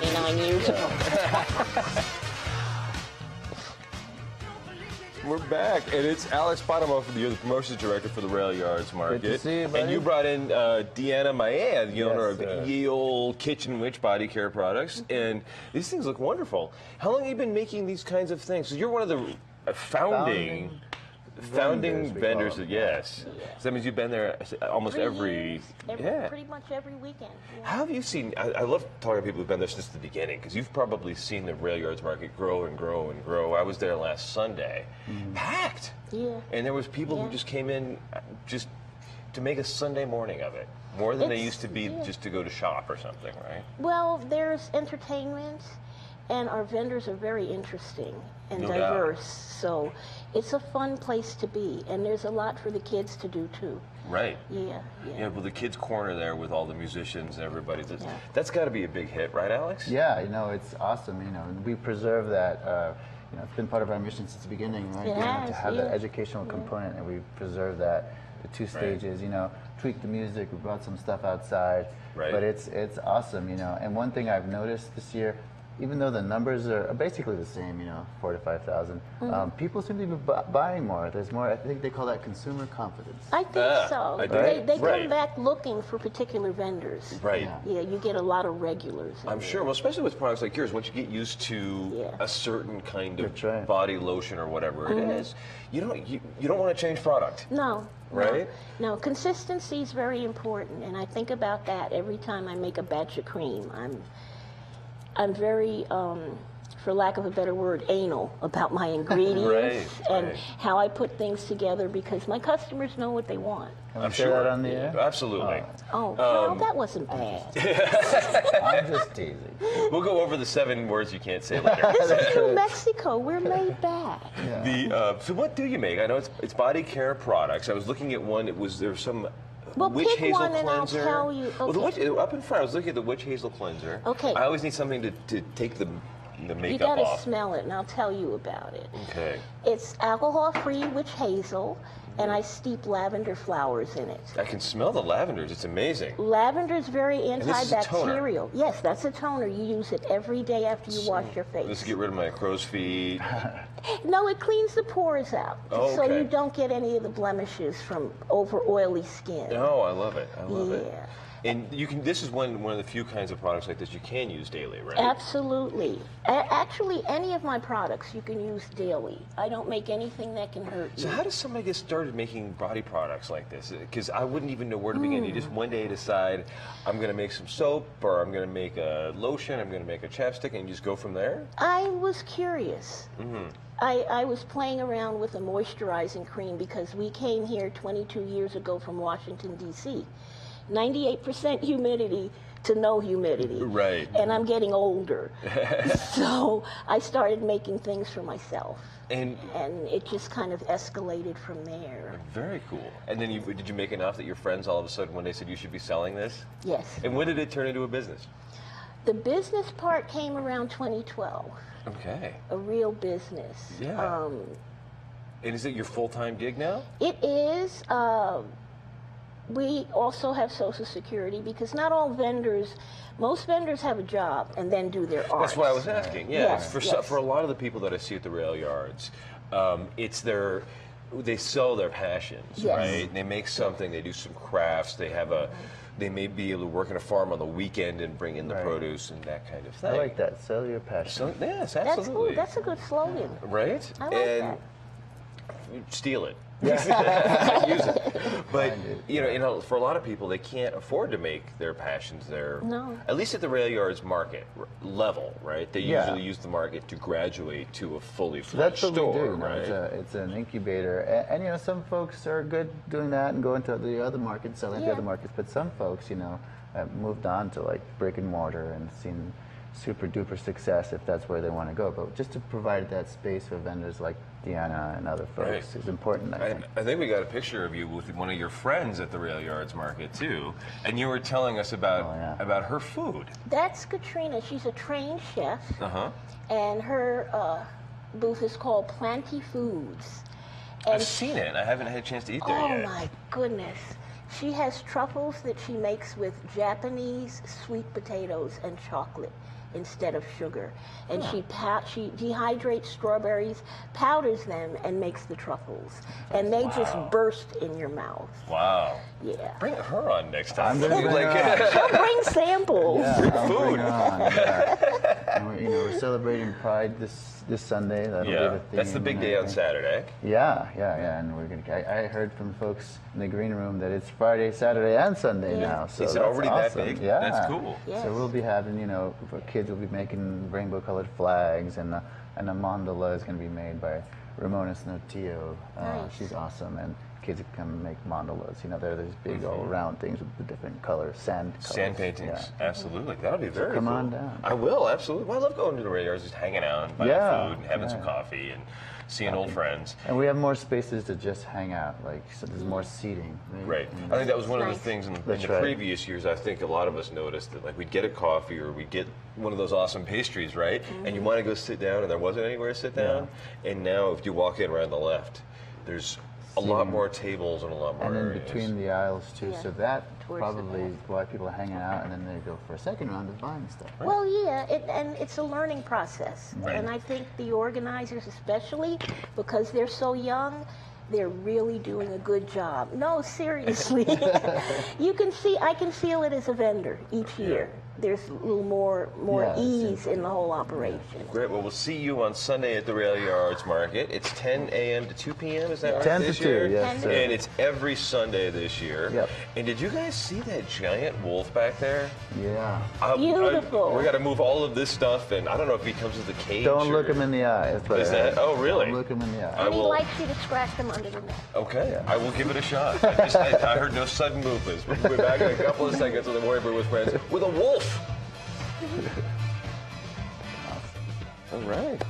29 years ago. We're back, and it's Alex Bonomo, you're the promotions director for the Rail Yards Market. Good to see you, buddy. And you brought in Deanna Maea, the owner of sir. Ye Olde Kitchen Witch Body Care Products, and these things look wonderful. How long have you been making these kinds of things? So you're one of the founding vendors. Yes. Yeah. So that means you've been there almost every Pretty much every weekend. Yeah. How have you seen, I love talking to people who've been there since the beginning, because you've probably seen the Rail Yards Market grow and grow and grow. I was there last Sunday, packed. Yeah. And there was people who just came in just to make a Sunday morning of it, more than they used to be just to go to shop or something, right? Well, there's entertainment, and our vendors are very interesting and No diverse. doubt. So it's a fun place to be, and there's a lot for the kids to do too. Right. Yeah. Yeah, well, the kids' corner there with all the musicians and everybody, that's got to be a big hit, right, Alex? Yeah, it's awesome. We preserve that. It's been part of our mission since the beginning, right? It has, to have that educational component, and we preserve that. The two stages, tweak the music. We brought some stuff outside, but it's awesome, And one thing I've noticed this year, even though the numbers are basically the same, 4,000 to 5,000, people seem to be buying more. There's more. I think they call that consumer confidence. I think so. Right? They come back looking for particular vendors. Right. Yeah, you get a lot to regulars. I'm sure. Well, especially with products like yours, once you get used to a certain kind of body lotion or whatever it is, you don't want to change product. No. Right? No, consistency is very important, and I think about that every time I make a batch of cream. I'm very, for lack of a better word, anal about my ingredients and how I put things together, because my customers know what they want. I'm sure that on the air. Absolutely. Well, that wasn't bad. I'm just teasing. We'll go over the 7 words you can't say later. This is New Mexico. We're made bad. Yeah. So what do you make? I know it's body care products. I was looking at one. There's some Well, witch pick hazel one and I'll cleanser. tell you. Well, Okay. up in front, I was looking at the witch hazel cleanser. Okay. I always need something to take the You makeup got to off. smell it, and I'll tell you about it. Okay. It's alcohol-free witch hazel, and I steep lavender flowers in it. I can smell the lavenders. It's amazing. Lavender is very this is a toner. antibacterial. Yes, that's a toner. You use it every day after you wash your face. Let's get rid of my crow's feet. No, it cleans the pores out, Oh, so okay. you don't get any of the blemishes from over oily skin. Oh, I love it. I love it. Yeah. And you can. This is one of the few kinds of products like this you can use daily, right? Absolutely. Actually, any of my products you can use daily. I don't make anything that can hurt you. So how does somebody get started making body products like this? Because I wouldn't even know where to begin. You just one day decide, I'm going to make some soap, or I'm going to make a lotion, I'm going to make a chapstick, and you just go from there? I was curious. I was playing around with a moisturizing cream because we came here 22 years ago from Washington, D.C. 98% humidity to no humidity. Right. And I'm getting older. So I started making things for myself. And it just kind of escalated from there. very cool. And then did you make enough that your friends all of a sudden one day said you should be selling this? Yes. And when did it turn into a business? The business part came around 2012. Okay. A real business. Yeah. And is it your full-time gig now? It is. We also have Social Security because not all vendors, most vendors have a job and then do their art. That's what I was asking. Yeah. Yes, For a lot of the people that I see at the rail yards, they sell their passions, Yes. right? They make something. They do some crafts. They may be able to work in a farm on the weekend and bring in the produce and that kind of thing. I like that. Sell your passion. So, yes, That's absolutely. cool. That's a good slogan. Right? I like and that. steal it. Use it. But for a lot of people, they can't afford to make their passions at least at the rail yards market level, right? They usually use the market to graduate to a fully fledged That's what store, we do. right? It's an incubator, and some folks are good doing that and going to the other markets, selling to other markets. But some folks, have moved on to like brick and mortar and seen super duper success if that's where they want to go. But just to provide that space for vendors like Deanna and other folks is important. I think we got a picture of you with one of your friends at the rail yards market too, and you were telling us about her food. That's Katrina. She's a trained chef, and her booth is called Planty Foods. And I've seen it. I haven't had a chance to eat there yet. Oh my goodness. She has truffles that she makes with Japanese sweet potatoes and chocolate instead of sugar. And she dehydrates strawberries, powders them, and makes the truffles. And they just burst in your mouth. Wow. Yeah. Bring her on next time. I'm gonna bring her on. She'll bring samples. Yeah, I'll Food. bring her on. Yeah. And we're celebrating Pride this Sunday. That'll be the theme. That's the big day on Saturday. Yeah. And we're gonna. I heard from folks in the green room that it's Friday, Saturday, and Sunday now. So Is it that's already awesome. that big? Yeah, That's cool. Yes. So we'll be having, kids will be making rainbow-colored flags, and a mandala is going to be made by Ramona Snotillo. Nice. She's awesome, and kids can come make mandalas. They're these big all round things with the different colors, sand colors. Sand paintings, absolutely. That'll be very come cool. on down. I will, absolutely. Well, I love going to the rail yards, just hanging out and buying food and having some coffee and seeing old friends. And we have more spaces to just hang out, so there's more seating. Right. I think that was one of the things in the previous years. I think a lot of us noticed that, we'd get a coffee or we'd get one of those awesome pastries, right? And you want to go sit down, and there wasn't anywhere to sit down. And now, if you walk in around the left, there's a lot more tables and a lot more and in areas. between the aisles too. Yeah. So that Towards probably is why people are hanging out, and then they go for a second round of buying stuff. Right? Well, yeah, and it's a learning process. Right. And I think the organizers, especially because they're so young, they're really doing a good job. No, seriously. I can feel it as a vendor each year. There's a little more ease in the whole operation. Great. Well, we'll see you on Sunday at the Rail Yards Market. It's 10 a.m. to 2 p.m. Is that right? 10 to this 2, year? yes, sir. And it's every Sunday this year. Yep. And did you guys see that giant wolf back there? Yeah. Beautiful. We got to move all of this stuff, and I don't know if he comes with a cage. Don't look him in the eye. That's what Is I heard. that? Oh, really? Don't look him in the eye. And he likes you to scratch them under the neck. Okay, Yeah. I will give it a shot. I heard no sudden movements. We'll be back in a couple of seconds on the Warrior Brew with Friends with a wolf. All right.